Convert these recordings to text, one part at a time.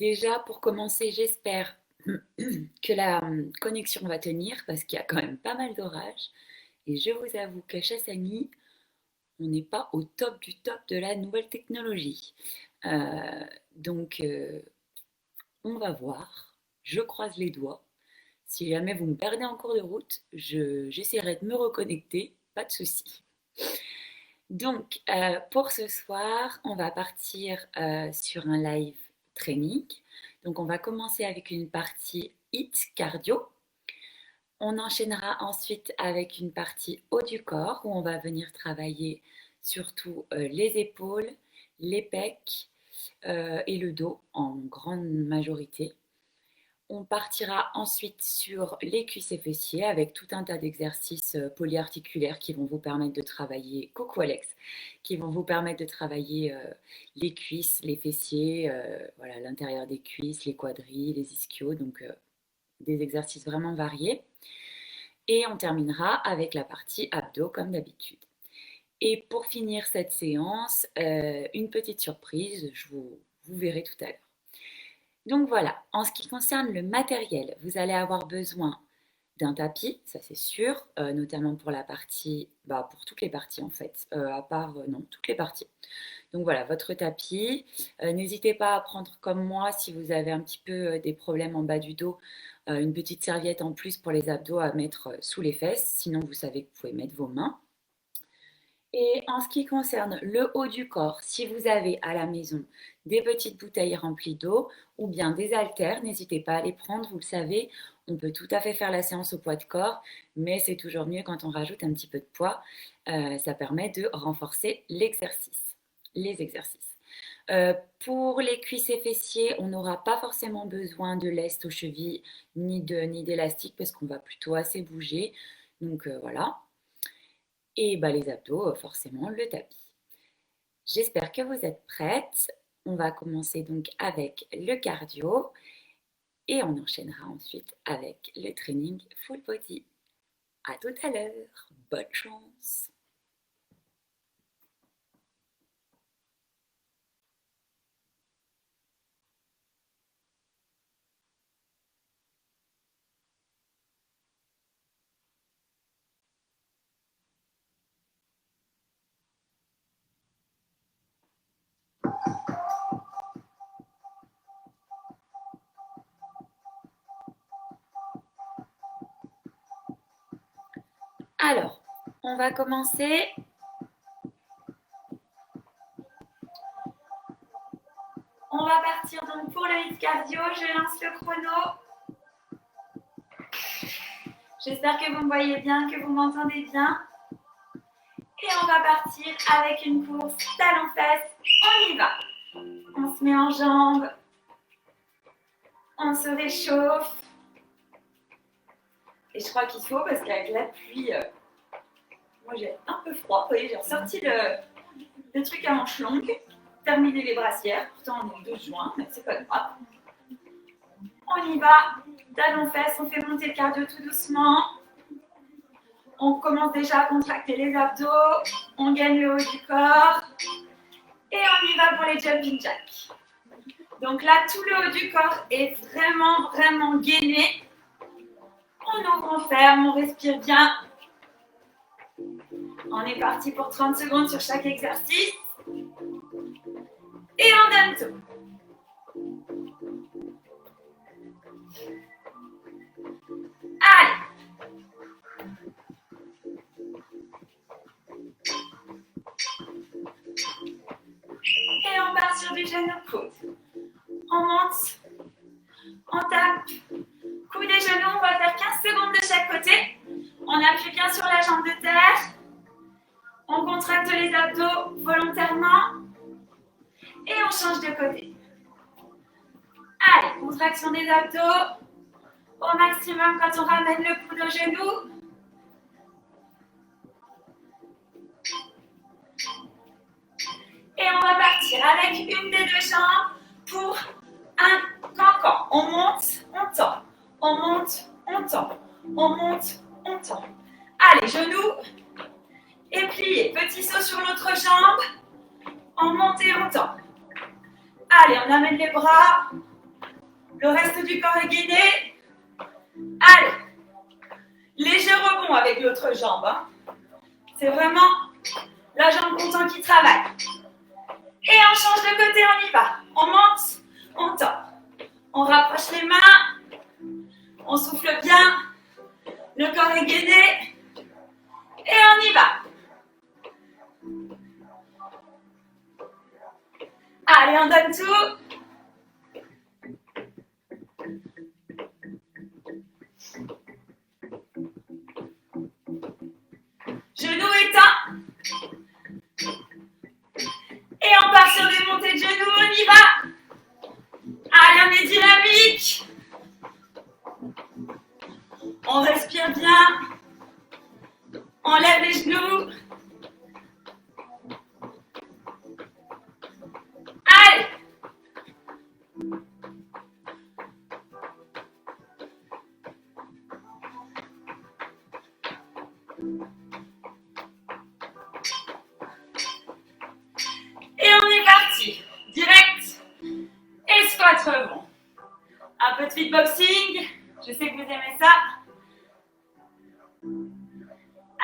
Déjà, pour commencer, j'espère que la connexion va tenir parce qu'il y a quand même pas mal d'orages. Et je vous avoue qu'à Chassagny, on n'est pas au top du top de la nouvelle technologie. Euh, donc, on va voir. Je croise les doigts. Si jamais vous me perdez en cours de route, j'essaierai de me reconnecter. Pas de souci. Donc, pour ce soir, on va partir sur un live training. Donc, on va commencer avec une partie HIIT cardio. On enchaînera ensuite avec une partie haut du corps où on va venir travailler surtout les épaules, les pecs et le dos en grande majorité. On partira ensuite sur les cuisses et fessiers avec tout un tas d'exercices polyarticulaires qui vont vous permettre de travailler, coucou Alex, qui vont vous permettre de travailler les cuisses, les fessiers, voilà, l'intérieur des cuisses, les quadrilles, les ischios, donc des exercices vraiment variés. Et on terminera avec la partie abdos comme d'habitude. Et pour finir cette séance, une petite surprise, vous verrez tout à l'heure. Donc voilà, en ce qui concerne le matériel, vous allez avoir besoin d'un tapis, ça c'est sûr, notamment pour la partie, pour toutes les parties en fait, à part, non, toutes les parties. Donc voilà, votre tapis. N'hésitez pas à prendre comme moi, si vous avez un petit peu des problèmes en bas du dos, une petite serviette en plus pour les abdos à mettre sous les fesses. Sinon, vous savez que vous pouvez mettre vos mains. Et en ce qui concerne le haut du corps, si vous avez à la maison des petites bouteilles remplies d'eau ou bien des haltères, n'hésitez pas à les prendre. Vous le savez, on peut tout à fait faire la séance au poids de corps, mais c'est toujours mieux quand on rajoute un petit peu de poids. Ça permet de renforcer l'exercice, les exercices. Pour les cuisses et fessiers, on n'aura pas forcément besoin de lest aux chevilles ni d'élastique parce qu'on va plutôt assez bouger. Donc voilà. Et les abdos, forcément, le tapis. J'espère que vous êtes prêtes. On va commencer donc avec le cardio et on enchaînera ensuite avec le training full body. À tout à l'heure. Bonne chance. Alors, on va commencer. On va partir donc pour le HIIT cardio. Je lance le chrono. J'espère que vous me voyez bien, que vous m'entendez bien. Et on va partir avec une course talon-fesse. On y va. On se met en jambes. On se réchauffe. Et je crois qu'il faut, parce qu'avec la pluie, moi j'ai un peu froid. Vous voyez, j'ai ressorti le truc à manches longues. Terminé les brassières. Pourtant, on est le 12 juin, mais c'est pas grave. On y va. Talon-fesse, on fait monter le cardio tout doucement. On commence déjà à contracter les abdos. On gagne le haut du corps. Et on y va pour les jumping jacks. Donc là, tout le haut du corps est vraiment, vraiment gainé. On ouvre, on ferme, on respire bien. On est parti pour 30 secondes sur chaque exercice. Et on donne tout. Allez. Et on part sur du genou coude. On monte. On tape. Coude et genoux, on va faire 15 secondes de chaque côté. On appuie bien sur la jambe de terre. On contracte les abdos volontairement. Et on change de côté. Allez, contraction des abdos. Au maximum quand on ramène le coude au genou. Et on va partir avec une des deux jambes pour un cancan. On monte, on tend. On monte, on tend. On monte, on tend. Allez, genoux et plié. Petit saut sur l'autre jambe. On monte et on tend. Allez, on amène les bras. Le reste du corps est gainé. Allez. Léger rebond avec l'autre jambe. Hein. C'est vraiment la jambe content qui travaille. Et on change de côté, on y va. On monte, on tord. On rapproche les mains. On souffle bien. Le corps est gainé. Et on y va. Allez, on donne tout. Genoux éteints. Et on part sur des montées de genoux, on y va. Allez, on est dynamique. On respire bien. On lève les genoux. Allez. Et on est parti. Direct. Et squat rebond. Un peu de fitboxing. Je sais que vous aimez ça.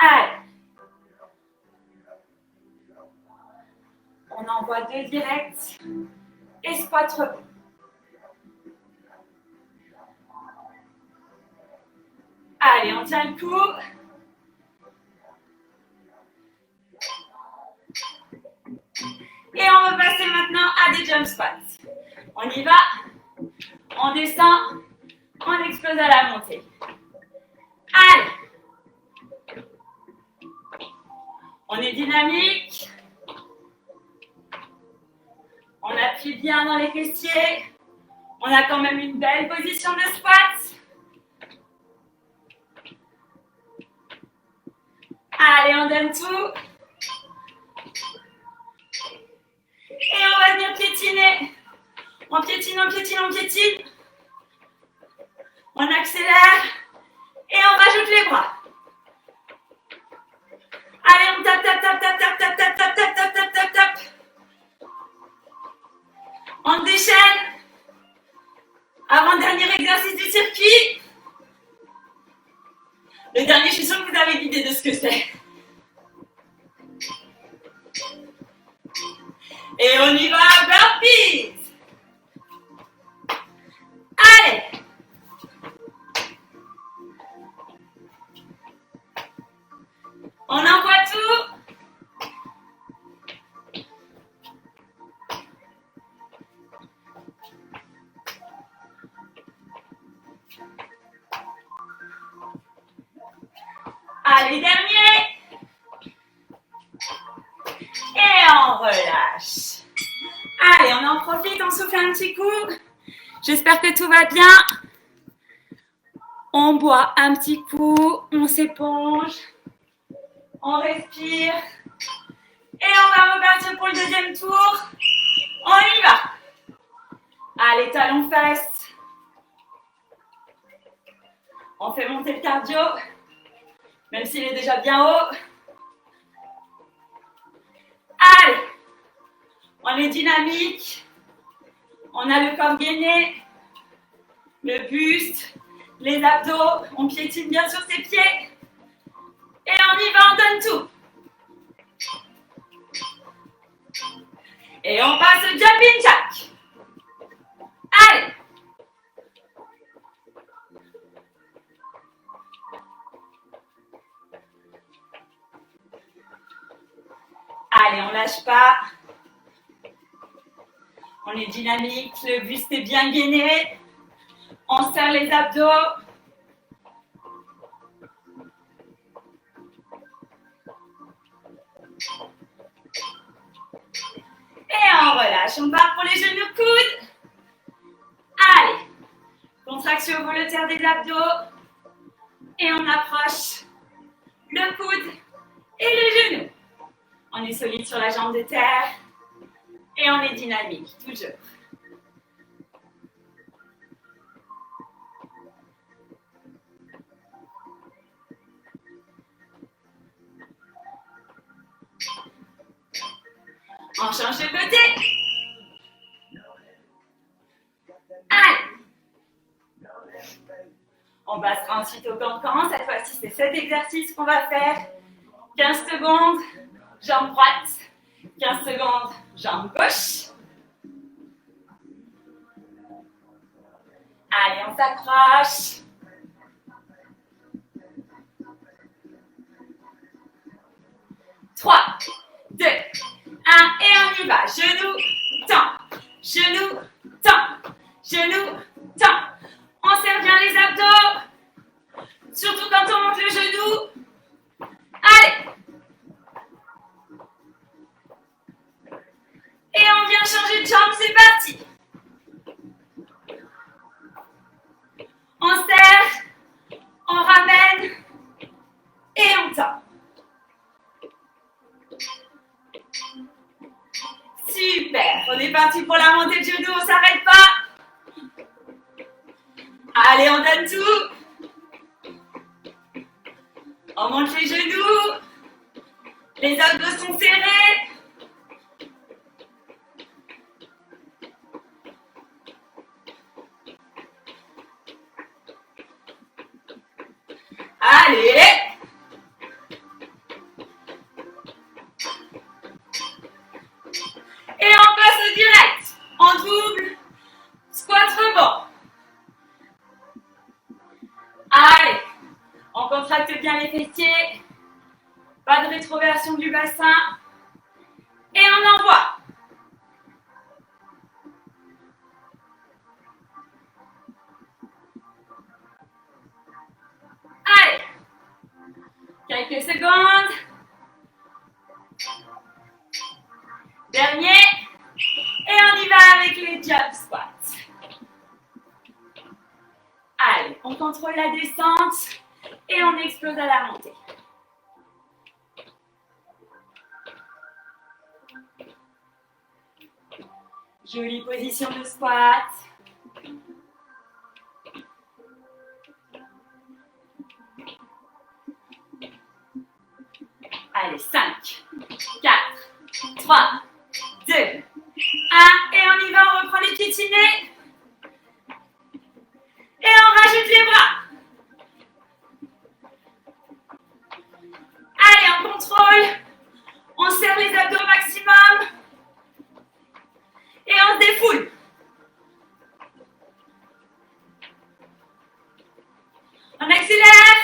Allez. On envoie 2 directs. Et squat rebond. Allez, on tient le coup. Et on va passer maintenant à des jump squats. On y va. On descend. On explose à la montée. Allez. On est dynamique. On appuie bien dans les fessiers. On a quand même une belle position de squat. Allez, on donne tout. Et on va venir piétiner. On piétine, on piétine, on piétine. On accélère. Et on rajoute les bras. Allez, on tape, tape, tape, tape, tape, tape, tape, tape, tape, tape, tape, tape, tape. On déchaîne. Avant-dernier exercice du circuit. Le dernier, je suis sûre que vous avez l'idée de ce que c'est. Et on y va, burpees. Allez. On envoie tout. Allez, dernier. Et on relâche. Allez, on en profite, on souffle un petit coup. J'espère que tout va bien. On boit un petit coup, on s'éponge, on respire. Et on va repartir pour le deuxième tour. On y va. Allez, talons fesses. On fait monter le cardio, même s'il est déjà bien haut. Allez, on est dynamique. On a le corps gainé, le buste, les abdos. On piétine bien sur ses pieds. Et on y va, on donne tout. Et on passe au jumping jack. Allez. Allez, on lâche pas. On est dynamique, le buste est bien gainé. On serre les abdos. Et on relâche. On part pour les genoux coudes. Allez. Contraction volontaire des abdos. Et on approche le coude et le genou. On est solide sur la jambe de terre. Et on est dynamique, toujours. On change de côté. Allez. Ensuite, au cancan, cette fois-ci, c'est cet exercice qu'on va faire. 15 secondes, jambe droite. 15 secondes, jambe gauche. Allez, on s'accroche. 3, 2, 1, et on y va. Genou, temps. Genou, temps. Genou, temps. On serre bien les abdos. Surtout quand on monte le genou. Allez. Et on vient changer de jambe, c'est parti. On serre, on ramène et on tend. Super, on est parti pour la montée de genou, on ne s'arrête pas. Allez, on donne tout. On monte les genoux. Les abdos sont serrés. Allez. Et on passe au direct. En double. Squat rebond. Allez. On contracte bien les fessiers. Pas de rétroversion du bassin. Et on envoie. Allez. Quelques secondes. Dernier. Et on y va avec les jump squats. Allez, on contrôle la descente et on explose à la montée. Jolie position de squat. Allez, 5, 4, 3, 2, 1. Et on y va, on reprend les piétinés. Et on rajoute les bras. Allez, on contrôle. On serre les abdos au maximum. Et on se défoule. On accélère.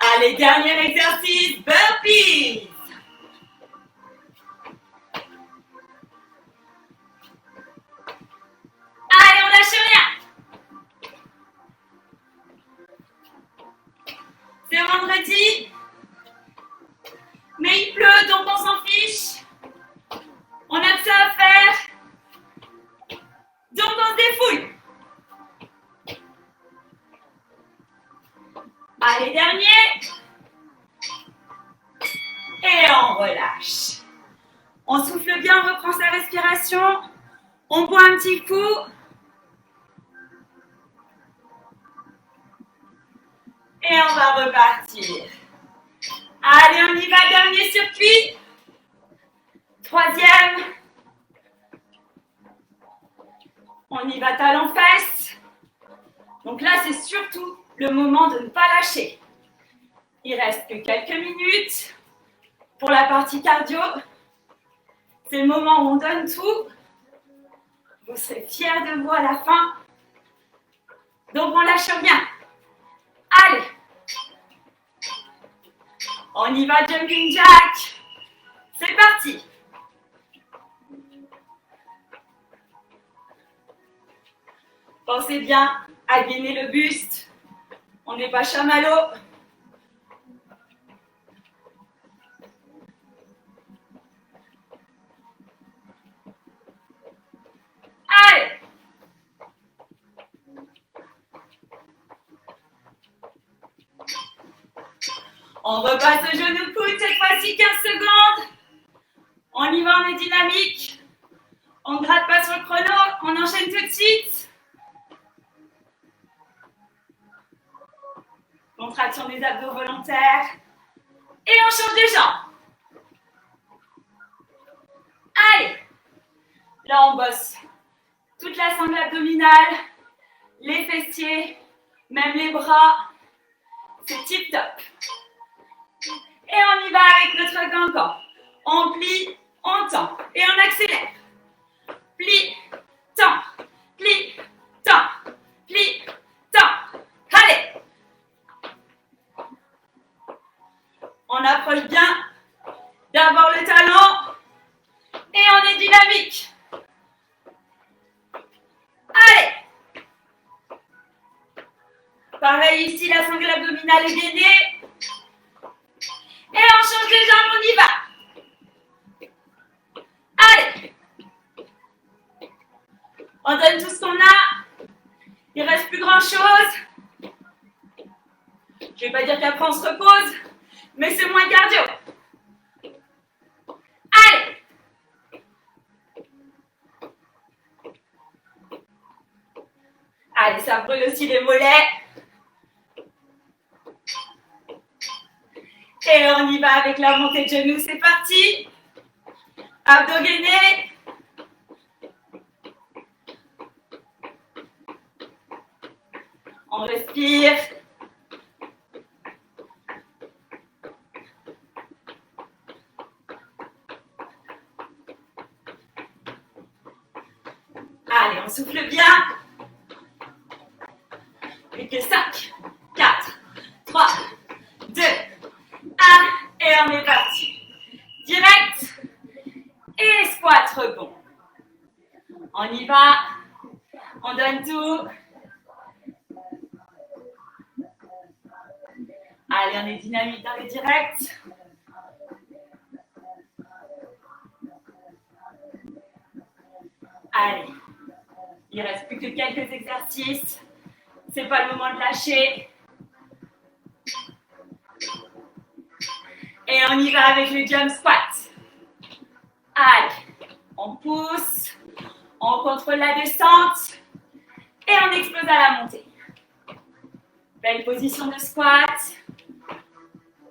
Allez, dernier exercice, burpees. Allez, on lâche rien. C'est vendredi. Mais il pleut, donc on s'en fiche. On a que ça à faire. Donc on se défoule. Allez, dernier. Et on relâche. On souffle bien, on reprend sa respiration. On boit un petit coup. Et on va repartir. Allez, on y va, dernier circuit. Troisième. On y va talon-fesse. Donc là, c'est surtout le moment de ne pas lâcher. Il reste que quelques minutes pour la partie cardio. C'est le moment où on donne tout. Vous serez fiers de vous à la fin. Donc on lâche rien. Allez. On y va, jumping jack. C'est parti. Pensez bien à gainer le buste. On n'est pas chamallow. Allez. On repasse au genou coude, cette fois-ci 15 secondes. On y va, on est dynamique. On ne gratte pas sur le chrono, on enchaîne tout de suite. Contraction des abdos volontaires. Et on change de jambe. Allez. Là, on bosse toute la sangle abdominale, les fessiers, même les bras. C'est tip top. Et on y va avec notre gangan. On plie, on tend et on accélère. Plie, tend, plie, tend, plie, tend. Allez. On approche bien. D'abord le talon. Et on est dynamique. Allez. Pareil ici, la sangle abdominale est gainée. Et on change de jambe, on y va. Allez. On donne tout ce qu'on a. Il ne reste plus grand chose. Je ne vais pas dire qu'après on se repose, mais c'est moins cardio. Allez. Allez, ça brûle aussi les mollets. Et on y va avec la montée de genoux, c'est parti. Abdos gainés. On respire. Allez, on souffle bien. Plus que 5, 4, 3, 2, 1. Et on est parti. Direct. Et squat rebond. On y va. On donne tout. Allez, on est dynamique dans les directs. Allez. Il ne reste plus que quelques exercices. C'est pas le moment de lâcher. Et on y va avec le jump squat. Allez, on pousse, on contrôle la descente et on explose à la montée. Belle position de squat.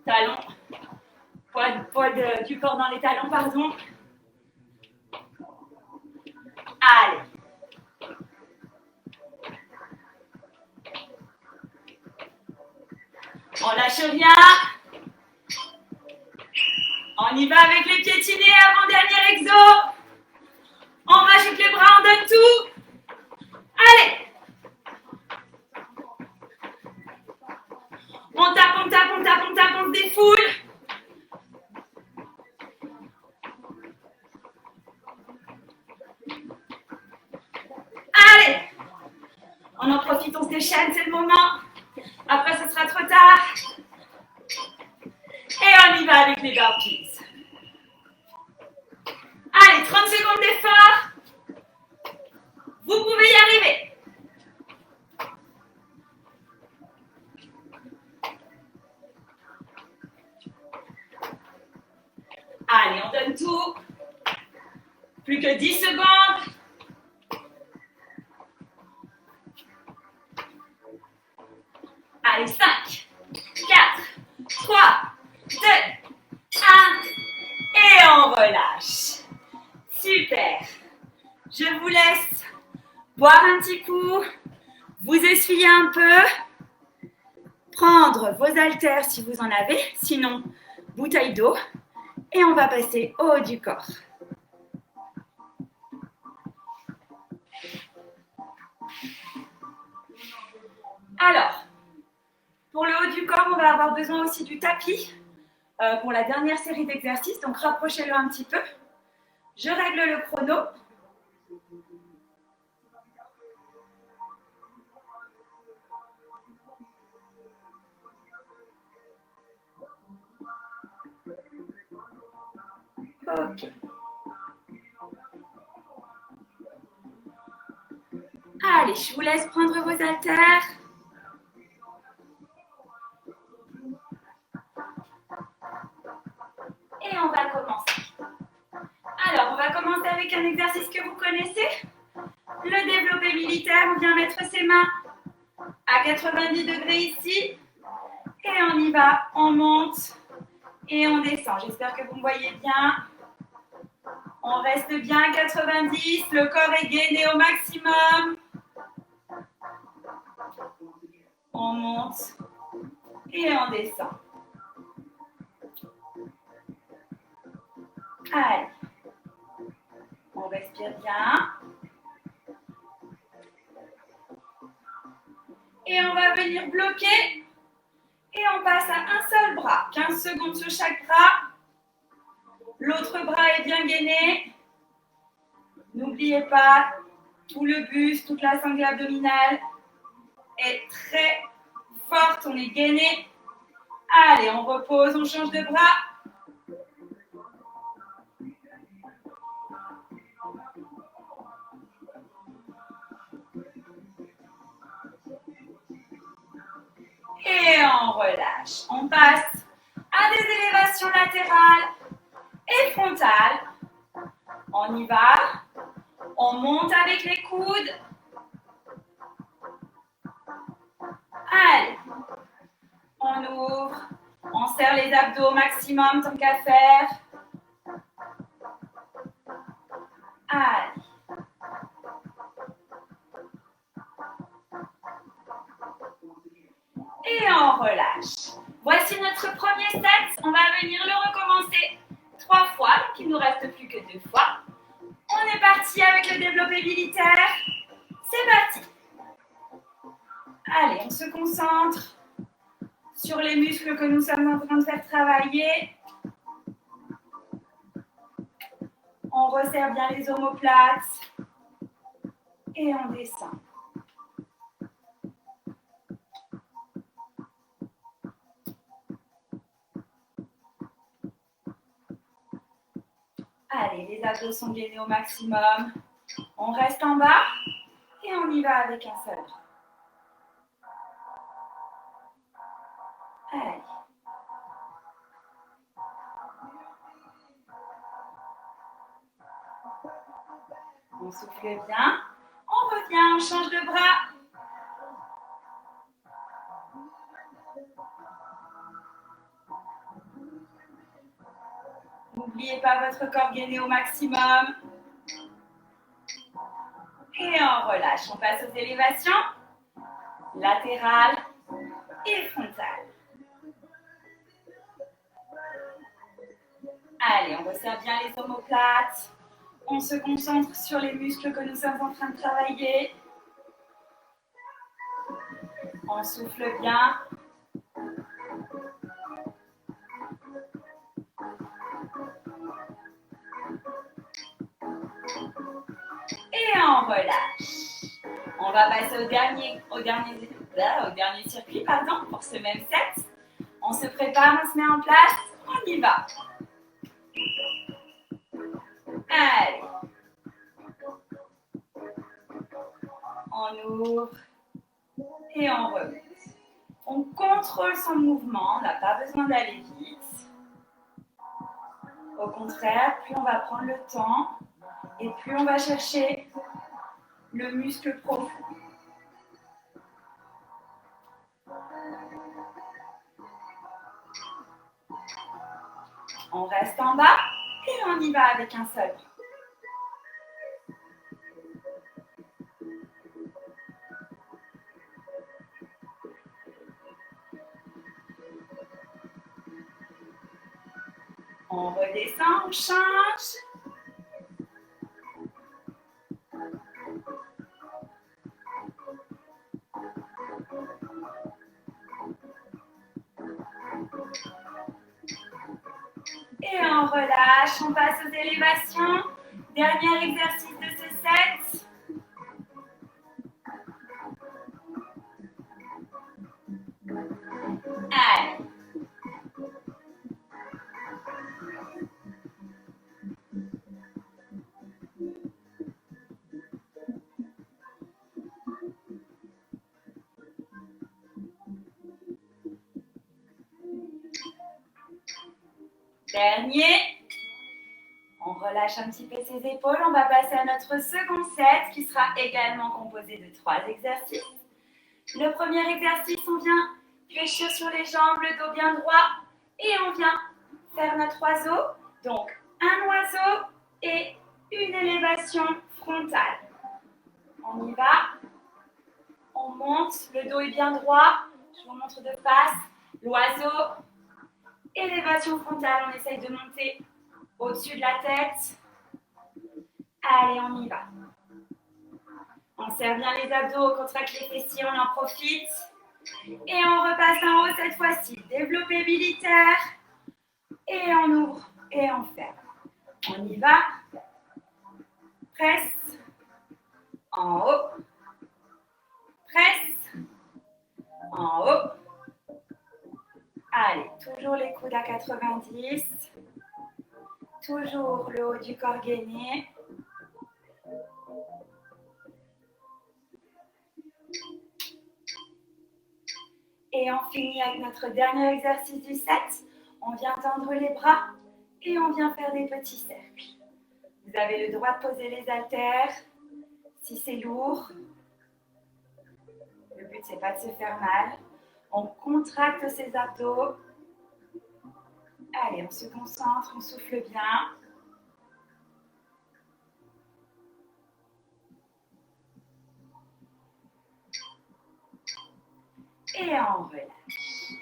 Talons, poids du corps dans les talons, pardon. Allez. On lâche rien. On y va avec les piétinés avant dernier exo. On rajoute les bras, on donne tout. Allez. On tape, on tape, on tape, on tape, on se défoule. Allez. On en profite, on se déchaîne, c'est le moment. Après, ce sera trop tard. Et on y va avec les burpees. Allez, 30 secondes d'effort. Vous pouvez y arriver. Allez, on donne tout. Plus que 10 secondes. Allez, 5, 4, 3, 2, 1. Et on relâche. Super. Je vous laisse boire un petit coup, vous essuyer un peu, prendre vos haltères si vous en avez, sinon bouteille d'eau, et on va passer au haut du corps. Alors, pour le haut du corps, on va avoir besoin aussi du tapis pour la dernière série d'exercices, donc rapprochez-le un petit peu. Je règle le chrono. Ok. Allez, je vous laisse prendre vos haltères. Et on va commencer. Alors, on va commencer avec un exercice que vous connaissez. Le développé militaire, on vient mettre ses mains à 90 degrés ici. Et on y va, on monte et on descend. J'espère que vous me voyez bien. On reste bien à 90, le corps est gainé au maximum. On monte et on descend. Allez, on respire bien. Et on va venir bloquer. Et on passe à un seul bras. 15 secondes sur chaque bras. L'autre bras est bien gainé. N'oubliez pas, tout le buste, toute la sangle abdominale est très forte. On est gainé. Allez, on repose, on change de bras. Et on relâche. On passe à des élévations latérales et frontales. On y va. On monte avec les coudes. Allez. On ouvre. On serre les abdos au maximum tant qu'à faire. Allez. Et on relâche. Voici notre premier set. On va venir le recommencer 3 fois. Donc il ne nous reste plus que 2 fois. On est parti avec le développé militaire. C'est parti. Allez, on se concentre sur les muscles que nous sommes en train de faire travailler. On resserre bien les omoplates. Et on descend. Allez, les abdos sont gainés au maximum. On reste en bas et on y va avec un seul bras. Allez. On souffle bien. On revient, on change de bras. N'oubliez pas votre corps gainé au maximum. Et on relâche. On passe aux élévations latérales et frontales. Allez, on resserre bien les omoplates. On se concentre sur les muscles que nous sommes en train de travailler. On souffle bien. Et on relâche. On va passer au dernier circuit pour ce même set. On se prépare, on se met en place, on y va. Allez. On ouvre et on remonte. On contrôle son mouvement, on n'a pas besoin d'aller vite. Au contraire, plus on va prendre le temps et plus on va chercher le muscle profond. On reste en bas et on y va avec un seul bras. On redescend, on change. Et on relâche, on passe aux élévations. Dernier exercice de ce set. Allez. Dernier. On relâche un petit peu ses épaules. On va passer à notre second set qui sera également composé de 3 exercices. Le premier exercice, on vient fléchir sur les jambes, le dos bien droit. Et on vient faire notre oiseau. Donc, un oiseau et une élévation frontale. On y va. On monte, le dos est bien droit. Je vous montre de face. L'oiseau, élévation frontale, on essaye de monter au-dessus de la tête. Allez, on y va. On serre bien les abdos, on contracte les fessiers, on en profite. Et on repasse en haut cette fois-ci. Développé militaire. Et on ouvre et on ferme. On y va. Presse. En haut. Presse. En haut. Allez, toujours les coudes à 90. Toujours le haut du corps gainé. Et on finit avec notre dernier exercice du set. On vient tendre les bras et on vient faire des petits cercles. Vous avez le droit de poser les haltères si c'est lourd. Le but, c'est pas de se faire mal. On contracte ses abdos. Allez, on se concentre, on souffle bien. Et on relâche.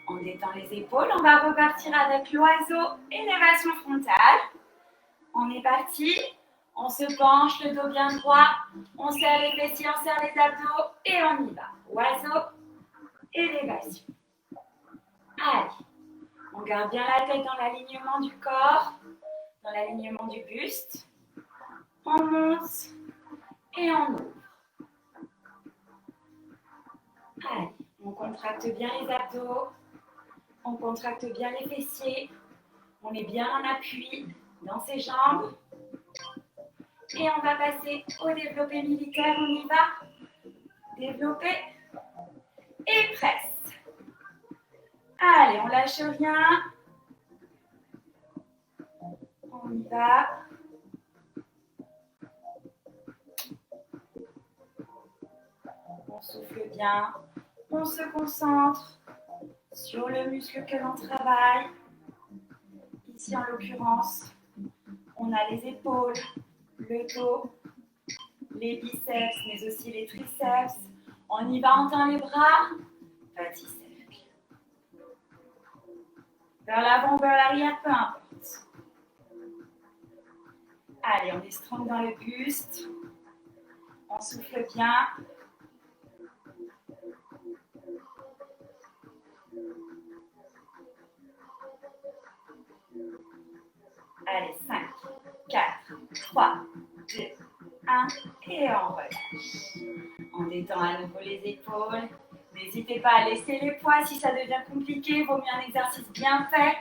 On détend les épaules. On va repartir avec l'oiseau, élévation frontale. On est parti. On se penche, le dos bien droit. On serre les fessiers, on serre les abdos et on y va. Oiseau, élévation. Allez. On garde bien la tête dans l'alignement du corps, dans l'alignement du buste. On monte et on ouvre. Allez, on contracte bien les abdos, on contracte bien les fessiers, on est bien en appui dans ses jambes. Et on va passer au développé militaire, on y va. Développé et presse. Allez, on lâche rien. On y va. On souffle bien. On se concentre sur le muscle que l'on travaille. Ici, en l'occurrence, on a les épaules, le dos, les biceps, mais aussi les triceps. On y va, on tend les bras. Petit cercle. Vers l'avant ou vers l'arrière, peu importe. Allez, on est strong dans le buste. On souffle bien. Allez, 5, 4, 3, 2, 1 et on relâche. On détend à nouveau les épaules. N'hésitez pas à laisser les poids si ça devient compliqué. Il vaut mieux un exercice bien fait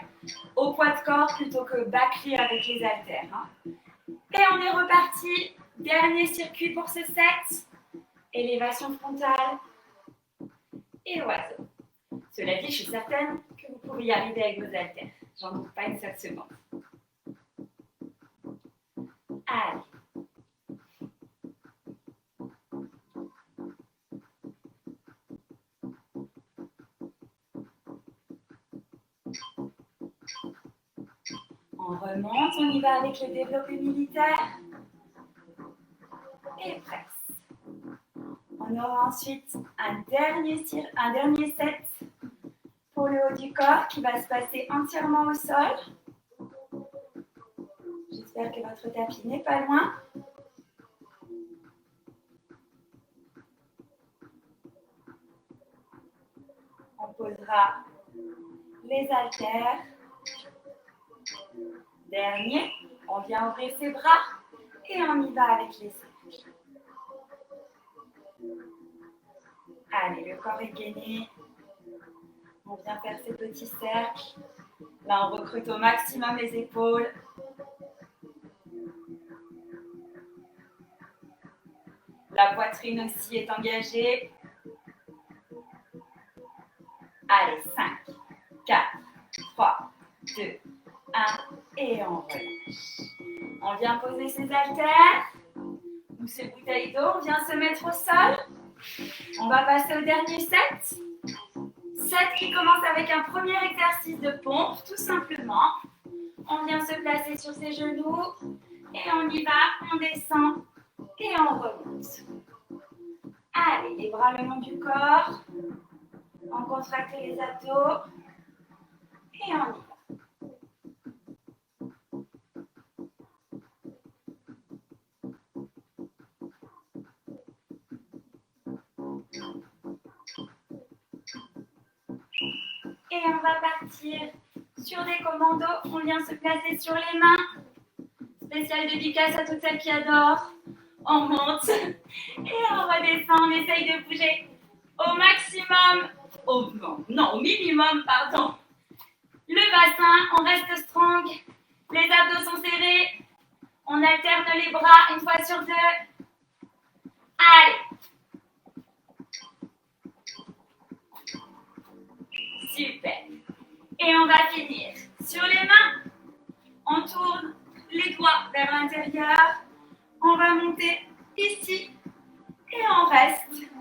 au poids de corps plutôt que bâclé avec les haltères. Hein. Et on est reparti. Dernier circuit pour ce set. Élévation frontale et oiseau. Cela dit, je suis certaine que vous pouvez y arriver avec vos haltères. J'en doute pas une seule seconde. Allez. On remonte, on y va avec le développé militaire. Et presse. On aura ensuite un dernier set pour le haut du corps qui va se passer entièrement au sol. J'espère que votre tapis n'est pas loin. On posera les haltères. Dernier, on vient ouvrir ses bras et on y va avec les cercles. Allez, le corps est gainé. On vient faire ces petits cercles. Là, on recrute au maximum les épaules. La poitrine aussi est engagée. Allez, 5, 4, 3, 2, 1 et on relâche. On vient poser ses haltères ou ses bouteilles d'eau. On vient se mettre au sol. On va passer au dernier set. Set qui commence avec un premier exercice de pompe, tout simplement. On vient se placer sur ses genoux, Et on y va, on descend et on remonte. Allez, les bras le long du corps. On contracte les abdos. Et on y va. Et on va partir sur des commandos. On vient se placer sur les mains. Spécial dédicace à toutes celles qui adorent. On monte et on redescend. On essaye de bouger au maximum, au minimum, pardon. Le bassin, on reste strong. Les abdos sont serrés. On alterne les bras une fois sur deux. Allez. Super. Et on va finir sur les mains. On tourne les doigts vers l'intérieur. On va monter ici. Et on reste.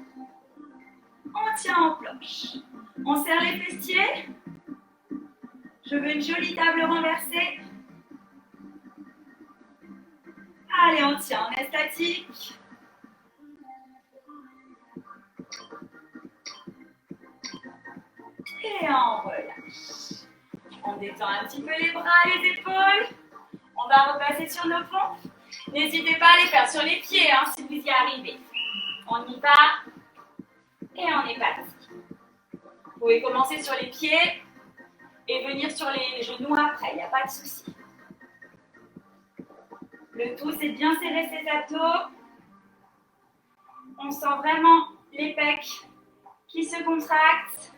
On tient en planche. On serre les fessiers. Je veux une jolie table renversée. Allez, on tient, on est statique. Et on relâche. On détend un petit peu les bras, les épaules. On va repasser sur nos pompes. N'hésitez pas à les faire sur les pieds hein, si vous y arrivez. On y va. Et on est parti. Vous pouvez commencer sur les pieds et venir sur les genoux après, il n'y a pas de souci. Le tout, c'est bien serrer ses abdos. On sent vraiment les pecs qui se contractent.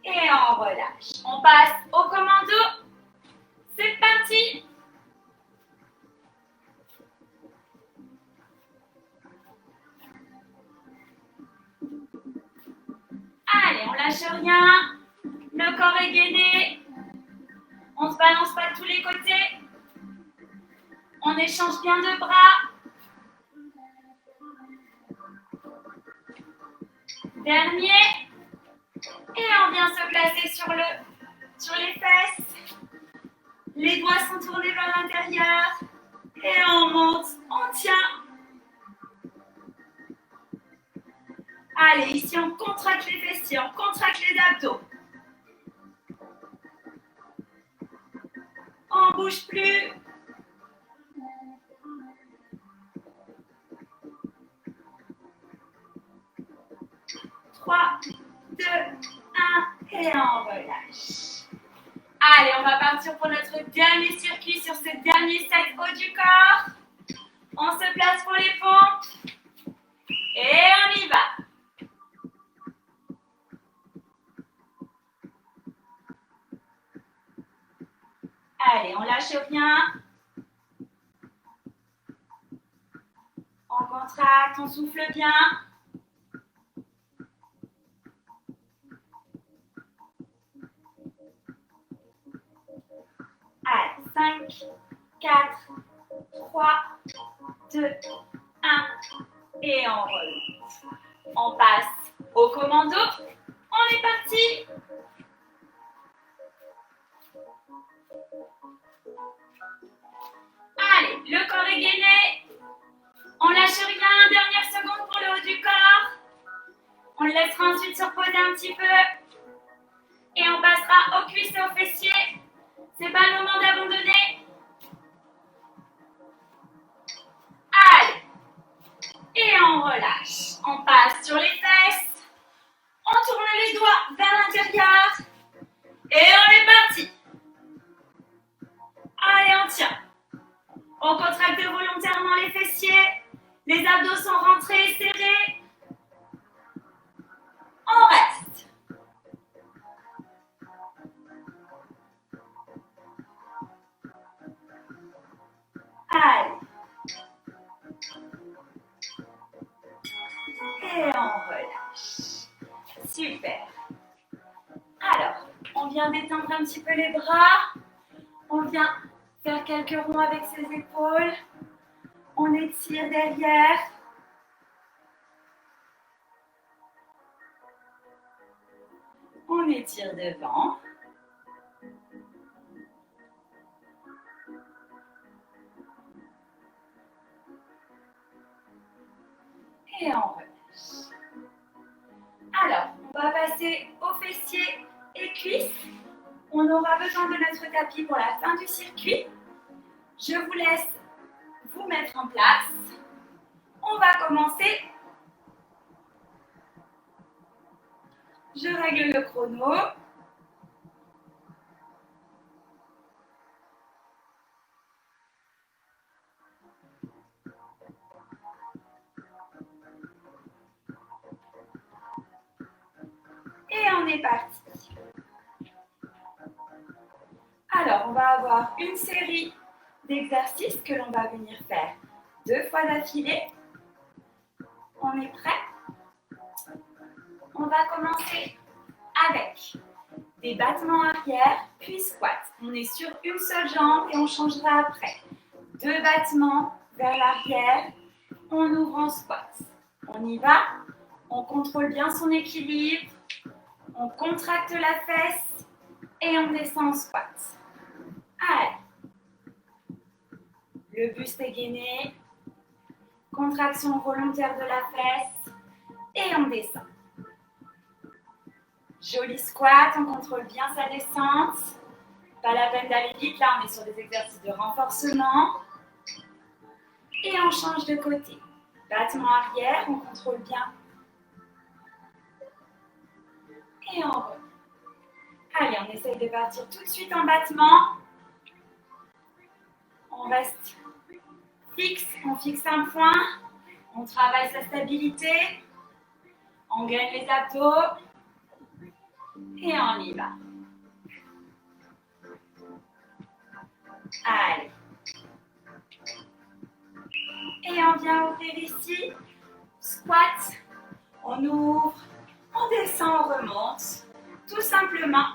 Et on relâche. On passe au commando. C'est parti. Allez, on lâche rien. Le corps est gainé. On ne se balance pas de tous les côtés. On échange bien de bras. Dernier. Et on vient se placer sur les fesses. Les doigts sont tournés vers l'intérieur. Et on monte, on tient. Allez, ici on contracte les fessiers, on contracte les abdos. On ne bouge plus. Trois, 2, 1 et on relâche. Allez, on va partir pour notre dernier circuit sur ce dernier set haut du corps. On se place pour les pompes. Et on y va. Allez, on lâche rien. On contracte, on souffle bien. Allez, 5, 4, 3, 2, 1 et on remonte. On passe au commando. On est parti. Allez, le corps est gainé. On lâche rien, dernière seconde pour le haut du corps. On le laissera ensuite se reposer un petit peu. Et on passera aux cuisses et aux fessiers. C'est pas le moment d'abandonner. Allez. Et on relâche. On passe sur les fesses. On tourne les doigts vers l'intérieur. Et on est parti. Allez, on tient. On contracte volontairement les fessiers. Les abdos sont rentrés et serrés. On reste. Allez. Et on relâche. Super. Alors, on vient détendre un petit peu les bras. On vient faire quelques ronds avec ses épaules. On étire derrière. On étire devant. Et on relâche. Alors, on va passer aux fessiers et cuisses. On aura besoin de notre tapis pour la fin du circuit. Je vous laisse vous mettre en place. On va commencer. Je règle le chrono. Et on est parti. Alors, on va avoir une série d'exercices que l'on va venir faire 2 fois d'affilée. On est prêt? On va commencer avec des battements arrière, puis squat. On est sur une seule jambe et on changera après. 2 battements vers l'arrière, on ouvre en squat. On y va, on contrôle bien son équilibre, on contracte la fesse et on descend en squat. Allez. Le buste est gainé, contraction volontaire de la fesse et on descend. Joli squat, on contrôle bien sa descente. Pas la peine d'aller vite, là on est sur des exercices de renforcement. Et on change de côté. Battement arrière, on contrôle bien. Et on revient. Allez, on essaye de partir tout de suite en battement. On reste fixe, on fixe un point. On travaille sa stabilité. On gagne les abdos. Et on y va. Allez. Et on vient ouvrir ici. Squat. On ouvre. On descend, on remonte. Tout simplement.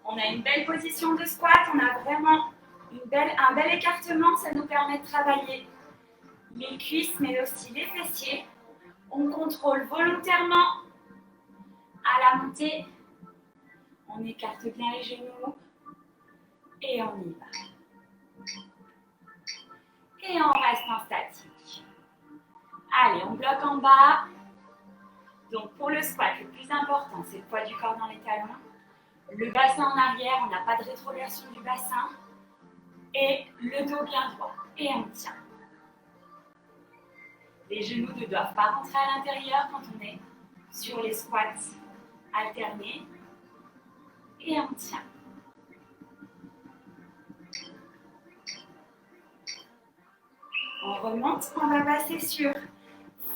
On a une belle position de squat. On a vraiment un bel écartement. Ça nous permet de travailler les cuisses, mais aussi les fessiers. On contrôle volontairement à la montée. On écarte bien les genoux. Et on y va. Et on reste en statique. Allez, on bloque en bas. Donc pour le squat, le plus important, c'est le poids du corps dans les talons. Le bassin en arrière, on n'a pas de rétroversion du bassin. Et le dos bien droit. Et on tient. Les genoux ne doivent pas rentrer à l'intérieur quand on est sur les squats alternés. Et on tient. On remonte, on va passer sur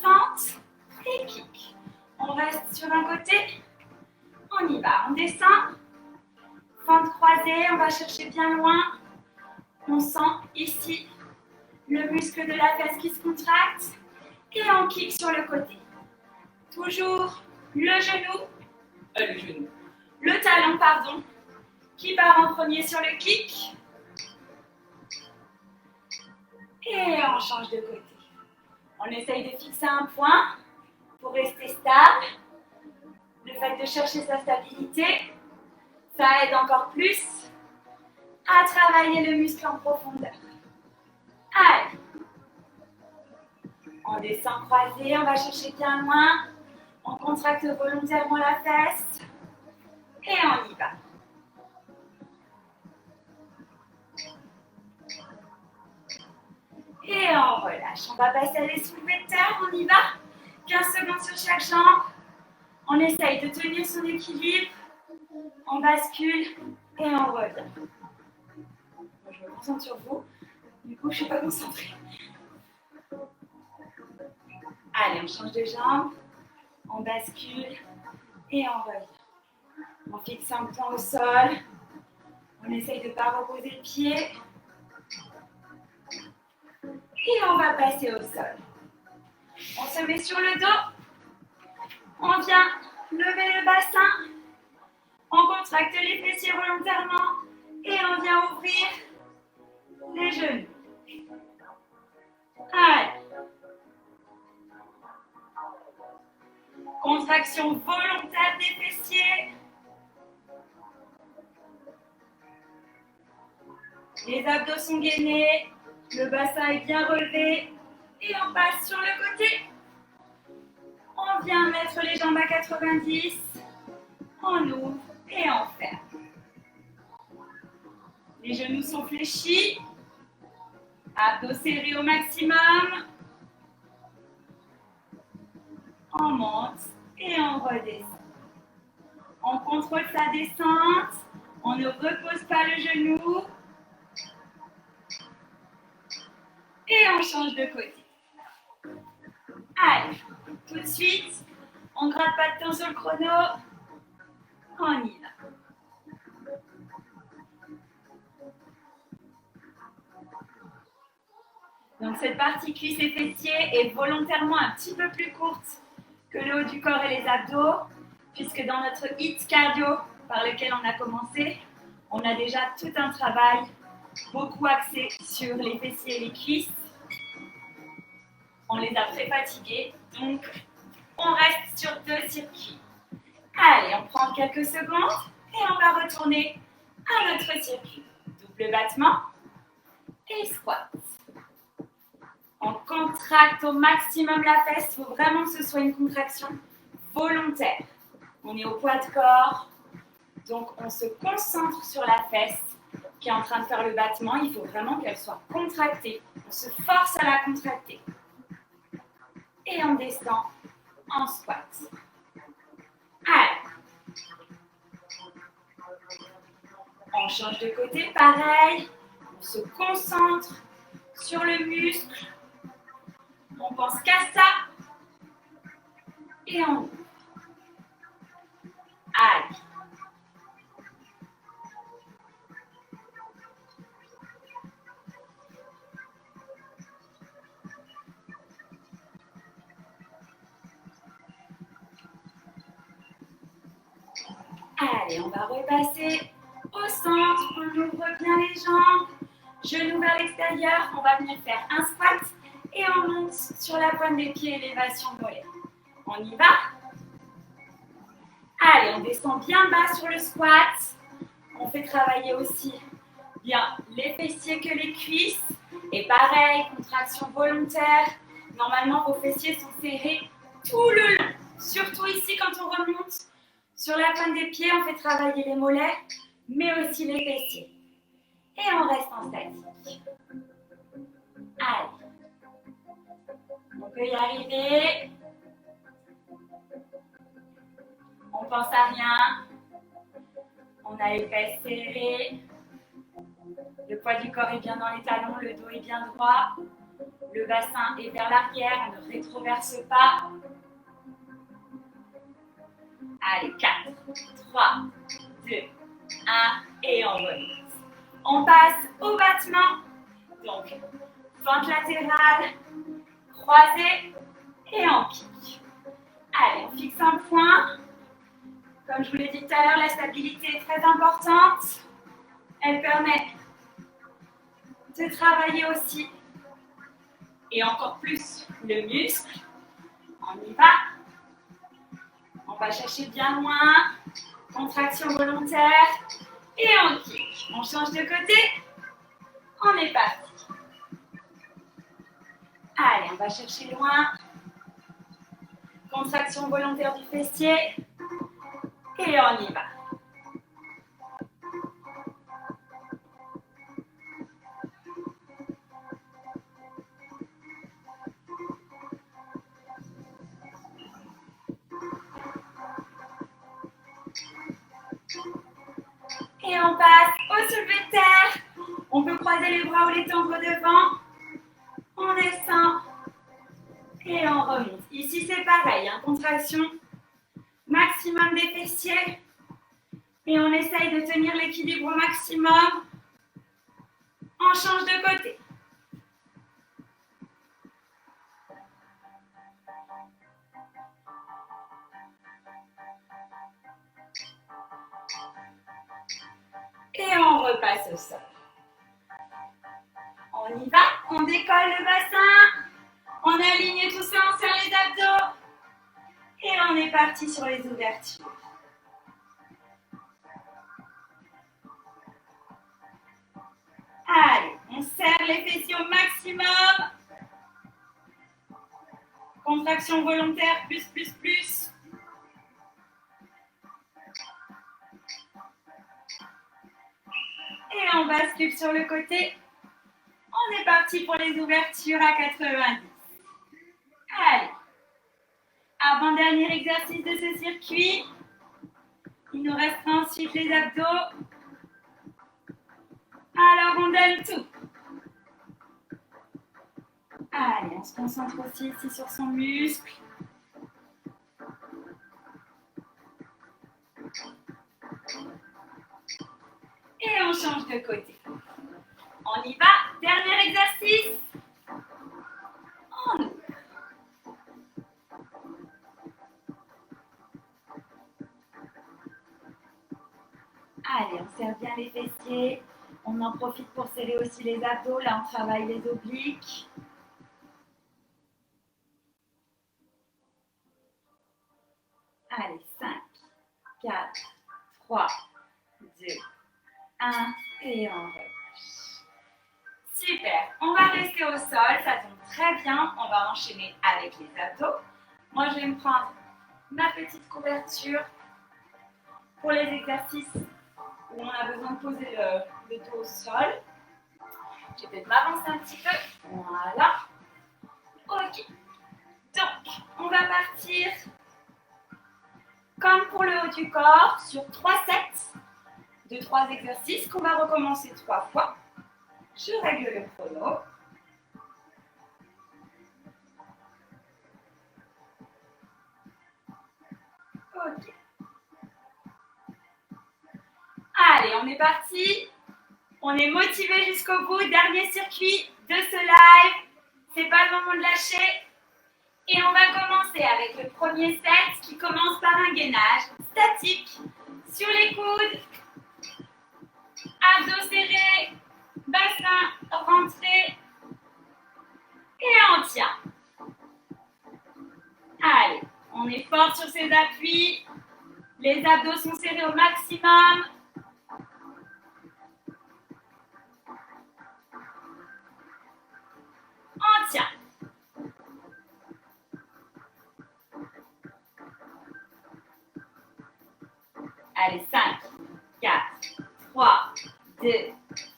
fente et kick. On reste sur un côté, on y va, on descend, fente croisée, on va chercher bien loin. On sent ici le muscle de la fesse qui se contracte et on kick sur le côté. Toujours le talon, pardon, qui part en premier sur le kick. Et on change de côté. On essaye de fixer un point pour rester stable. Le fait de chercher sa stabilité, ça aide encore plus à travailler le muscle en profondeur. Allez. On descend croisé, on va chercher bien loin. On contracte volontairement la fesse. Et on y va. Et on relâche. On va passer à les soulevés de terre. On y va. 15 secondes sur chaque jambe. On essaye de tenir son équilibre. On bascule et on revient. Je me concentre sur vous. Du coup, je ne suis pas concentrée. Allez, on change de jambe. On bascule et on revient. On fixe un point au sol. On essaye de ne pas reposer le pied. Et on va passer au sol. On se met sur le dos. On vient lever le bassin. On contracte les fessiers volontairement. Et on vient ouvrir les genoux. Allez. Contraction volontaire des fessiers. Les abdos sont gainés, le bassin est bien relevé et on passe sur le côté. On vient mettre les jambes à 90, on ouvre et on ferme. Les genoux sont fléchis, abdos serrés au maximum. On monte et on redescend. On contrôle sa descente, on ne repose pas le genou et on change de côté. Allez, tout de suite, on ne gratte pas de temps sur le chrono, on y va. Donc cette partie cuisses et fessiers est volontairement un petit peu plus courte que le haut du corps et les abdos, puisque dans notre HIIT cardio par lequel on a commencé, on a déjà tout un travail beaucoup axé sur les fessiers et les cuisses. On les a très fatigués, donc on reste sur 2 circuits. Allez, on prend quelques secondes et on va retourner à notre circuit. Double battement et squat. On contracte au maximum la fesse, il faut vraiment que ce soit une contraction volontaire. On est au poids de corps, donc on se concentre sur la fesse qui est en train de faire le battement. Il faut vraiment qu'elle soit contractée. On se force à la contracter. Et on descend en squat. Allez. On change de côté, pareil. On se concentre sur le muscle. On pense qu'à ça. Et on ouvre. Allez. Allez, on va repasser au centre. On ouvre bien les jambes. Genoux vers l'extérieur. On va venir faire un squat. Et on monte sur la pointe des pieds, élévation mollet. On y va. Allez, on descend bien bas sur le squat. On fait travailler aussi bien les fessiers que les cuisses. Et pareil, contraction volontaire. Normalement, vos fessiers sont serrés tout le long. Surtout ici, quand on remonte sur la pointe des pieds, on fait travailler les mollets, mais aussi les fessiers. Et on reste en statique. Allez. On peut y arriver. On pense à rien. On a les fesses serrées. Le poids du corps est bien dans les talons, le dos est bien droit. Le bassin est vers l'arrière, on ne rétroverse pas. Allez, 4, 3, 2, 1 et on remonte. On passe au battement. Donc, fente latérale, croisée et on pique. Allez, on fixe un point. Comme je vous l'ai dit tout à l'heure, la stabilité est très importante. Elle permet de travailler aussi, et encore plus, le muscle. On y va. On va chercher bien loin. Contraction volontaire. Et on kick. On change de côté. On est parti. Allez, on va chercher loin. Contraction volontaire du fessier. Et on y va. Et on passe au soulevé de terre. On peut croiser les bras ou les tendre devant. On descend. Et on remonte. Ici, c'est pareil. Hein, contraction maximum des fessiers. Et on essaye de tenir l'équilibre au maximum. On change de côté. Et on repasse au sol. On y va, on décolle le bassin. On aligne tout ça, on serre les abdos. Et on est parti sur les ouvertures. On serre les fessiers au maximum. Contraction volontaire, plus, plus, plus. Et on bascule sur le côté. On est parti pour les ouvertures à 90. Allez. Avant-dernier exercice de ce circuit. Il nous restera ensuite les abdos. Alors, on donne tout. Allez, on se concentre aussi ici sur son muscle. Et on change de côté. On y va. Dernier exercice. On ouvre. Allez, on serre bien les fessiers. On en profite pour serrer aussi les abdos. Là, on travaille les obliques. Allez, 5, 4, 3, 2, 1. Et on relâche. Super. On va rester au sol. Ça tombe très bien. On va enchaîner avec les abdos. Moi, je vais me prendre ma petite couverture pour les exercices où on a besoin de poser le dos au sol. Je vais peut-être m'avancer un petit peu. Voilà. Ok. Donc, on va partir comme pour le haut du corps sur 3 sets de 3 exercices qu'on va recommencer 3 fois. Je règle le chrono. Ok. Allez, on est parti. On est motivé jusqu'au bout. Dernier circuit de ce live. C'est pas le moment de lâcher. Et on va commencer avec le premier set qui commence par un gainage statique sur les coudes. Abdos serrés, bassin rentré. Et on tient. Allez, on est fort sur ces appuis. Les abdos sont serrés au maximum. On tient. Allez, 5, 4, 3, 2,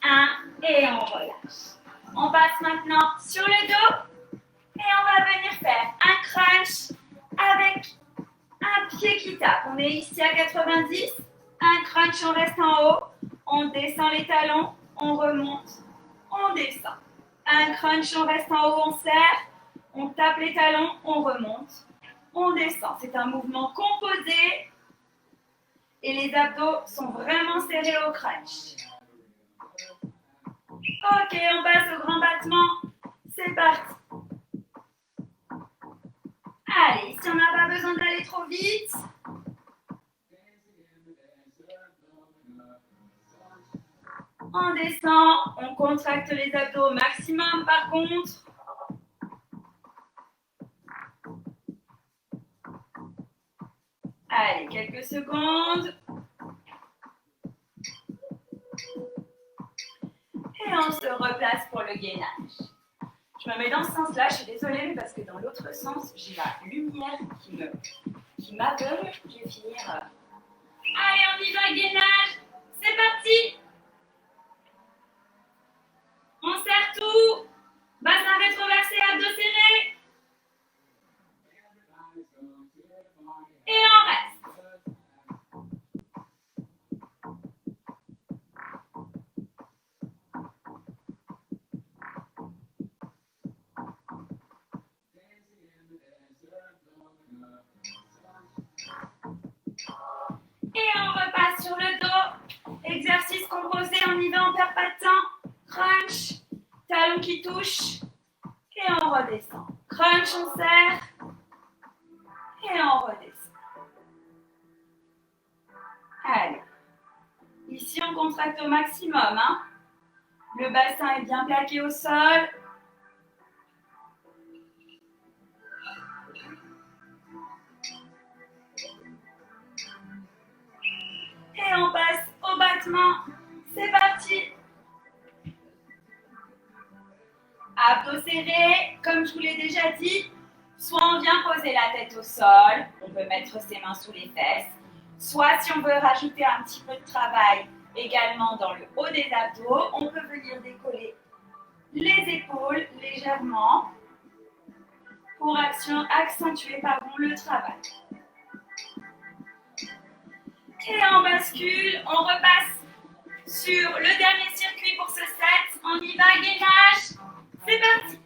1 et on relâche. On passe maintenant sur le dos et on va venir faire un crunch avec un pied qui tape. On est ici à 90, un crunch, on reste en haut, on descend les talons, on remonte, on descend. Un crunch, on reste en haut, on serre, on tape les talons, on remonte, on descend. C'est un mouvement composé et les abdos sont vraiment serrés au crunch. Ok, on passe au grand battement. C'est parti. Allez, si on n'a pas besoin d'aller trop vite. On descend, on contracte les abdos au maximum par contre. Allez, quelques secondes. Et on se replace pour le gainage. Je me mets dans ce sens-là, je suis désolée, mais parce que dans l'autre sens, j'ai la lumière qui m'aveugle. Je vais finir. Allez, on y va, gainage. C'est parti. On serre tout. Bassin rétroversé, abdos serrés. Et on reste. Et on repasse sur le dos. Exercice composé, on y va, on perd pas de temps. Crunch, talon qui touche. Et on redescend. Crunch, on serre. Et on redescend. Allez. Ici, on contracte au maximum. Hein. Le bassin est bien plaqué au sol. Et on passe au battement. C'est parti. Abdos serrés, comme je vous l'ai déjà dit, soit on vient poser la tête au sol, on peut mettre ses mains sous les fesses, soit si on veut rajouter un petit peu de travail également dans le haut des abdos, on peut venir décoller les épaules légèrement pour accentuer le travail. Et on bascule, on repasse sur le dernier circuit pour ce set. On y va, gainage. C'est parti.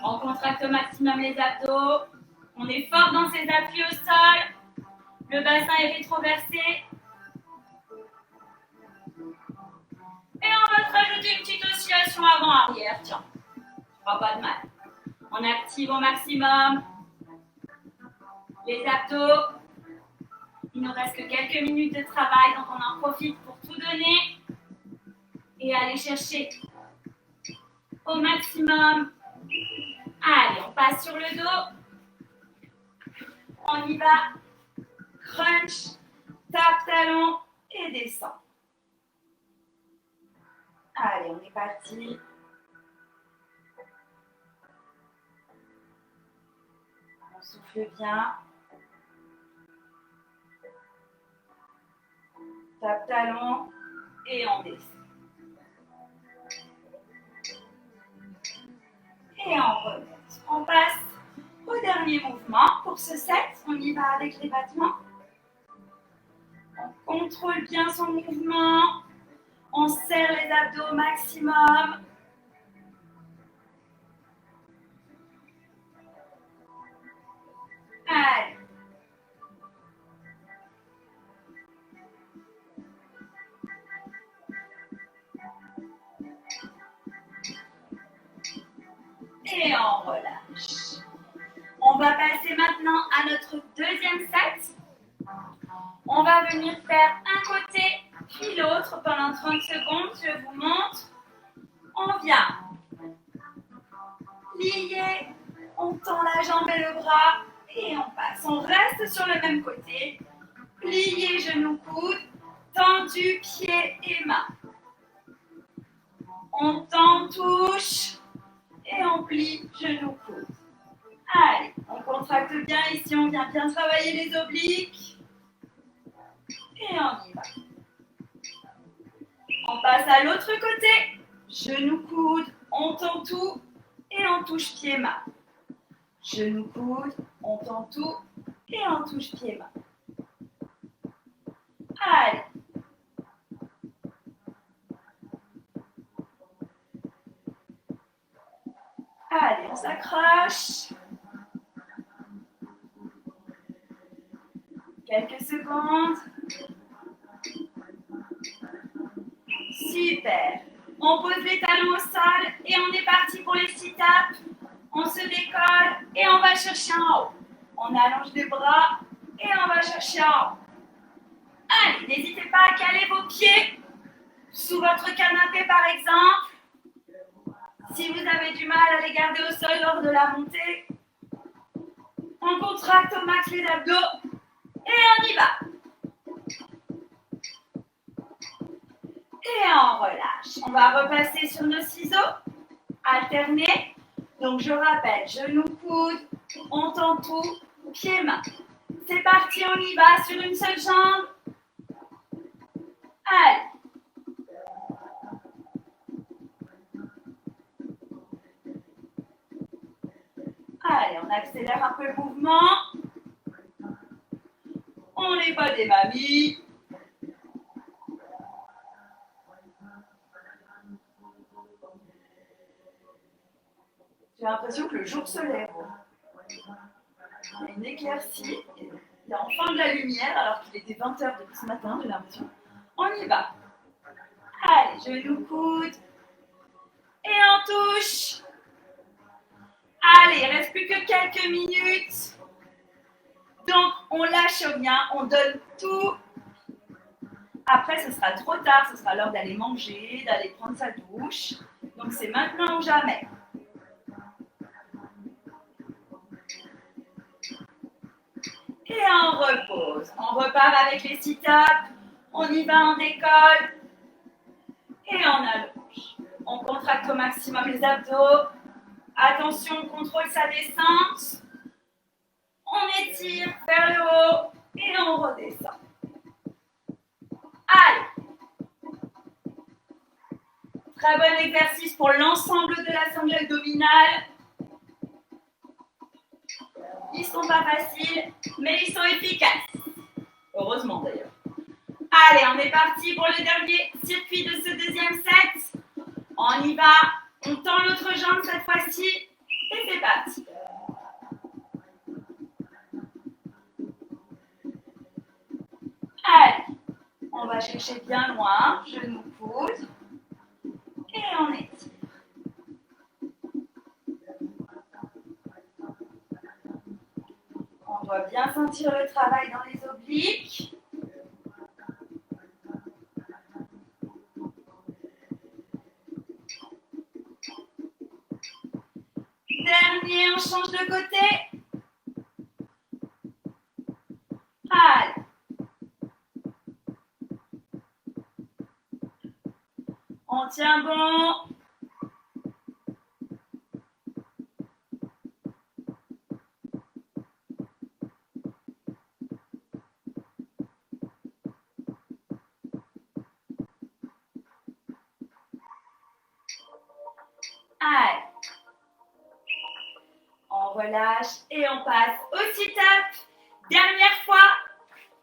On contracte au maximum les abdos. On est fort dans ses appuis au sol. Le bassin est rétroversé. Et on va se rajouter une petite oscillation avant-arrière. Tiens, pas de mal. On active au maximum les abdos. Il nous reste que quelques minutes de travail, donc on en profite pour tout donner et aller chercher au maximum. Allez, on passe sur le dos. On y va. Crunch, tape talon et descend. Allez, on est parti. On souffle bien. Tape talon et on descend. Et on remonte. On passe au dernier mouvement. Pour ce set, on y va avec les battements. On contrôle bien son mouvement. On serre les abdos au maximum. Allez. Et on relâche. On va passer maintenant à notre deuxième set. On va venir faire un côté puis l'autre pendant 30 secondes. Je vous montre. On vient lier, on tend la jambe et le bras et on passe. On reste sur le même côté. Plié, genou, coude, tendu, pied et main. On tend, touche et on plie, genou, coude. Allez, on contracte bien ici, on vient bien travailler les obliques. Et on y va. On passe à l'autre côté. Genou, coude, on tend tout et on touche pied-main. Genou, coude, on tend tout et on touche pied-main. Allez. Allez, on s'accroche. Quelques secondes. Super. On pose les talons au sol et on est parti pour les sit-ups. On se décolle et on va chercher en haut. On allonge les bras et on va chercher en haut. Allez, n'hésitez pas à caler vos pieds sous votre canapé par exemple. Si vous avez du mal à les garder au sol lors de la montée, on contracte au max les abdos et on y va. Et on relâche. On va repasser sur nos ciseaux, alterner. Donc je rappelle, genou, coude, on tend tout, pied, main. C'est parti, on y va sur une seule jambe. Allez. Allez, on accélère un peu le mouvement. On n'est pas des mamies. J'ai l'impression que le jour se lève. Il y a une éclaircie. Il y a enfin de la lumière alors qu'il était 20h depuis ce matin, j'ai l'impression. On y va. Allez, genou, coude. Et on touche. Allez, il ne reste plus que quelques minutes. Donc, on lâche bien, on donne tout. Après, ce sera trop tard, ce sera l'heure d'aller manger, d'aller prendre sa douche. Donc, c'est maintenant ou jamais. Et on repose. On repart avec les sit-ups. On y va, on décolle. Et on allonge. On contracte au maximum les abdos. Attention, on contrôle sa descente. On étire vers le haut et on redescend. Allez. Très bon exercice pour l'ensemble de la sangle abdominale. Ils sont pas faciles, mais ils sont efficaces. Heureusement d'ailleurs. Allez, on est parti pour le dernier circuit de ce deuxième set. On y va. On tend l'autre jambe cette fois-ci. Et c'est parti. Allez, on va chercher bien loin. Genou coude. Et on étire. On doit bien sentir le travail dans les obliques. Dernier, on change de côté. Allez. On tient bon. Allez. On relâche et on passe au sit-up. Dernière fois.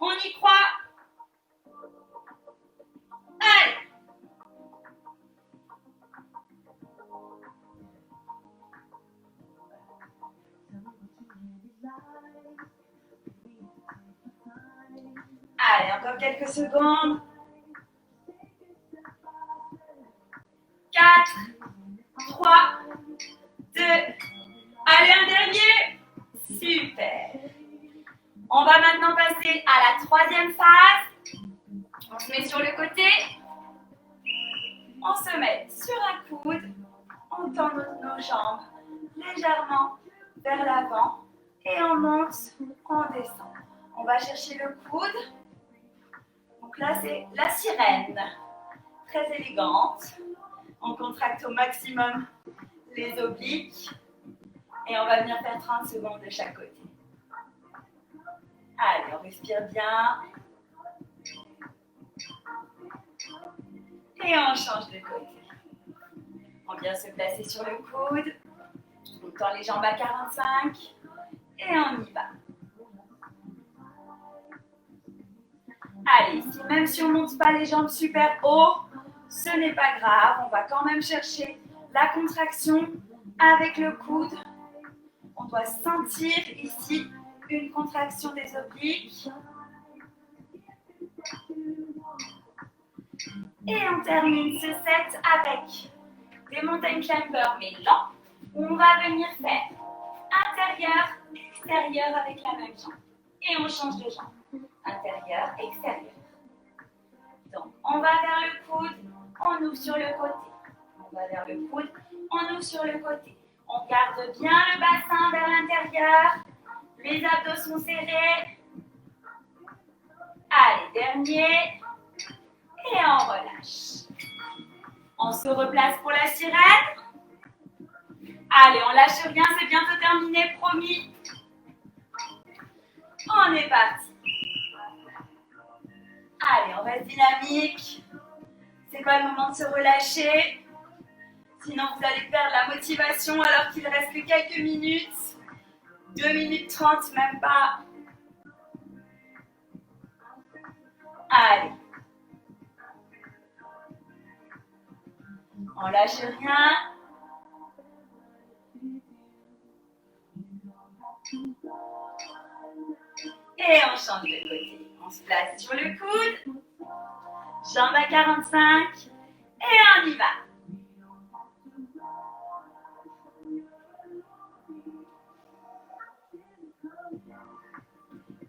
On y croit. Allez. Allez, encore quelques secondes. 4, 3, 2. Allez, un dernier. Super. On va maintenant passer à la troisième phase. On se met sur le côté. On se met sur un coude. On tend nos jambes légèrement vers l'avant. Et on monte, on descend. On va chercher le coude. Donc là, c'est la sirène. Très élégante. On contracte au maximum les obliques. Et on va venir faire 30 secondes de chaque côté. Allez, on respire bien. Et on change de côté. On vient se placer sur le coude. On tend les jambes à 45. Et on y va. Allez, ici, même si on ne monte pas les jambes super haut, ce n'est pas grave. On va quand même chercher la contraction avec le coude. On doit sentir ici une contraction des obliques. Et on termine ce set avec des mountain climbers mais lents. On va venir faire intérieur, extérieur avec la même jambe. Et on change de jambe. Intérieur, extérieur. Donc, on va vers le coude, on ouvre sur le côté. On va vers le coude, on ouvre sur le côté. On garde bien le bassin vers l'intérieur. Les abdos sont serrés. Allez, dernier. Et on relâche. On se replace pour la sirène. Allez, on lâche rien, c'est bientôt terminé, promis. On est parti. Allez, on reste dynamique. C'est pas le moment de se relâcher. Sinon, vous allez perdre la motivation alors qu'il reste que quelques minutes. 2 minutes 30, même pas. Allez. On lâche rien. Et on change de côté. On se place sur le coude. Jambes à 45. Et on y va.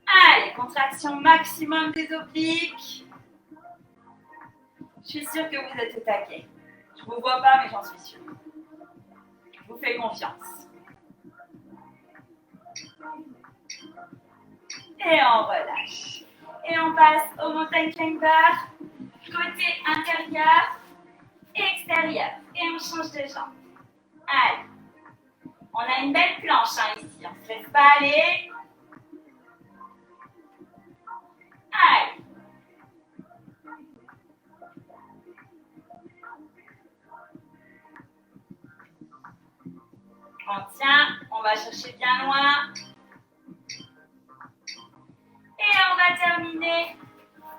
Allez, contraction maximum des obliques. Je suis sûre que vous êtes au taquet. Je ne vous vois pas, mais j'en suis sûre. Je vous fais confiance. Et on relâche. Et on passe au mountain climber. Côté intérieur, extérieur. l'extérieur. Et on change de jambe. Allez. On a une belle planche ici. On ne se laisse pas aller. Allez. On tient. On va chercher bien loin. Et on va terminer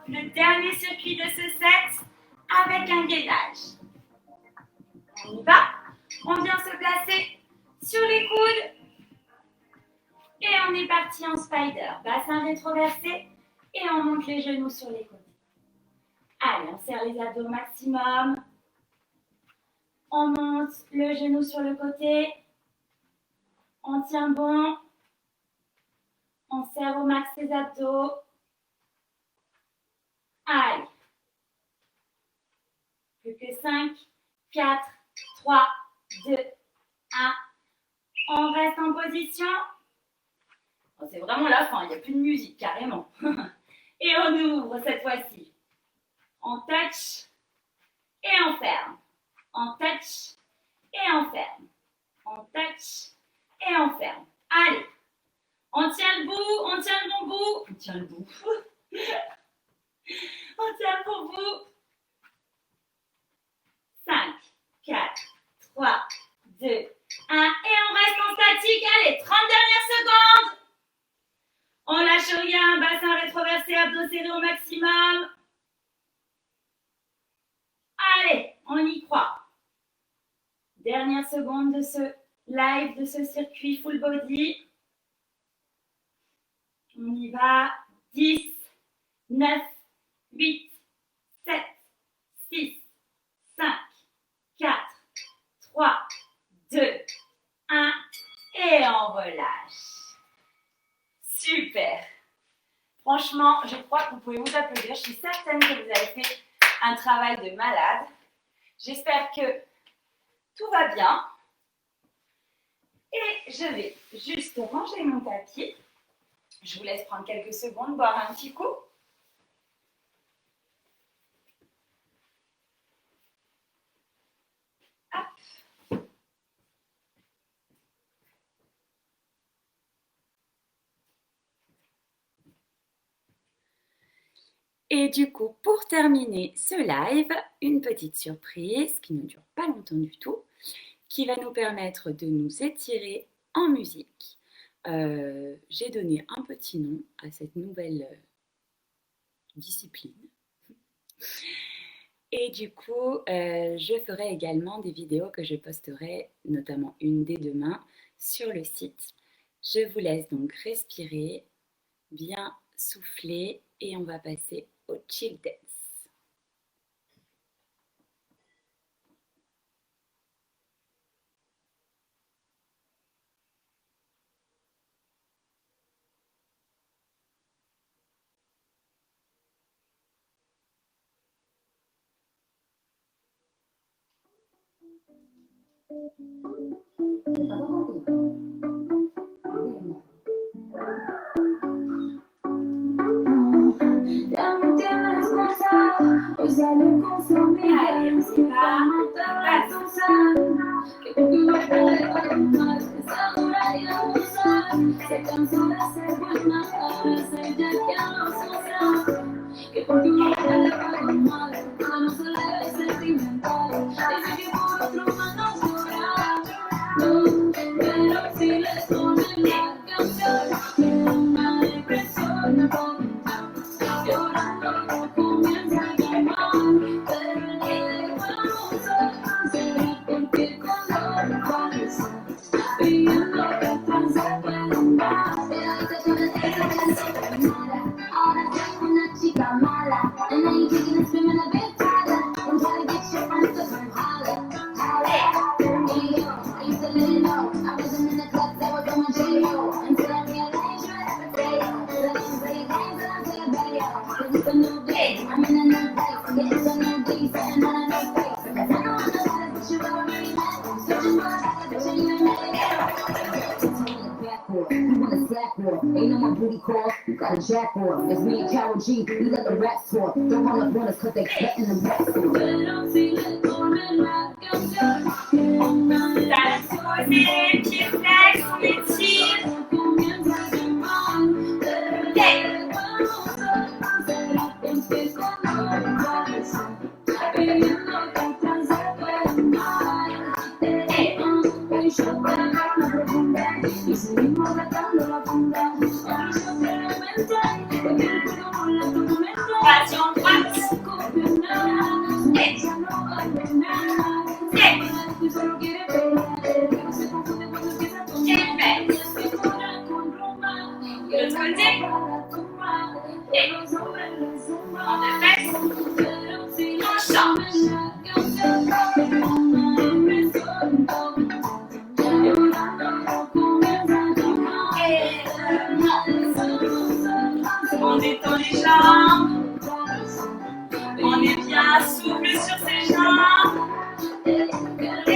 le dernier circuit de ce set avec un gainage. On y va. On vient se placer sur les coudes. Et on est parti en spider. Bassin rétroversé. Et on monte les genoux sur les côtés. Allez, on serre les abdos au maximum. On monte le genou sur le côté. On tient bon. On serre au max les abdos. Allez. Plus que 5, 4, 3, 2, 1. On reste en position. Oh, c'est vraiment la fin, il n'y a plus de musique, carrément. Et on ouvre cette fois-ci. On touch et on ferme. On touch et on ferme. On touch et on ferme. Allez. On tient le bout, on tient le bon bout. On tient le bout. On tient le bon bout. 5, 4, 3, 2, 1. Et on reste en statique. Allez, 30 dernières secondes. On lâche rien. Bassin rétroversé, abdos serrés au maximum. Allez, on y croit. Dernière seconde de ce live, de ce circuit full body. On y va. 10, 9, 8, 7, 6, 5, 4, 3, 2, 1. Et on relâche. Super. Franchement, je crois que vous pouvez vous applaudir. Je suis certaine que vous avez fait un travail de malade. J'espère que tout va bien. Et je vais juste ranger mon tapis. Je vous laisse prendre quelques secondes, boire un petit coup. Hop. Et du coup, pour terminer ce live, une petite surprise qui ne dure pas longtemps du tout, qui va nous permettre de nous étirer en musique. J'ai donné un petit nom à cette nouvelle discipline. Et du coup, je ferai également des vidéos que je posterai, notamment une dès demain, sur le site. Je vous laisse donc respirer, bien souffler et on va passer au chill dance. got a jack on. It's me and Carol G. We let the rats talk. Don't run up on us cause they betting them rats on. On détend les jambes, on est bien souple sur ses jambes. Et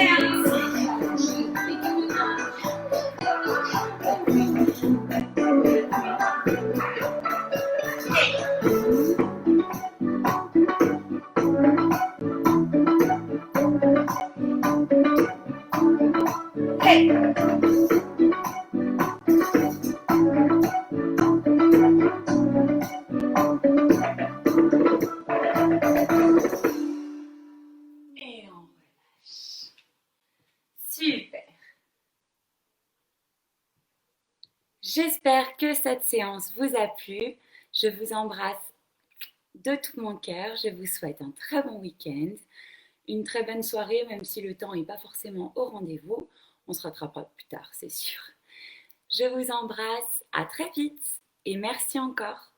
ainsi. Et on relâche. Super. J'espère que cette séance vous a plu. Je vous embrasse de tout mon cœur. Je vous souhaite un très bon week-end, une très bonne soirée, même si le temps n'est pas forcément au rendez-vous. On se rattrapera plus tard, c'est sûr. Je vous embrasse, à très vite et merci encore.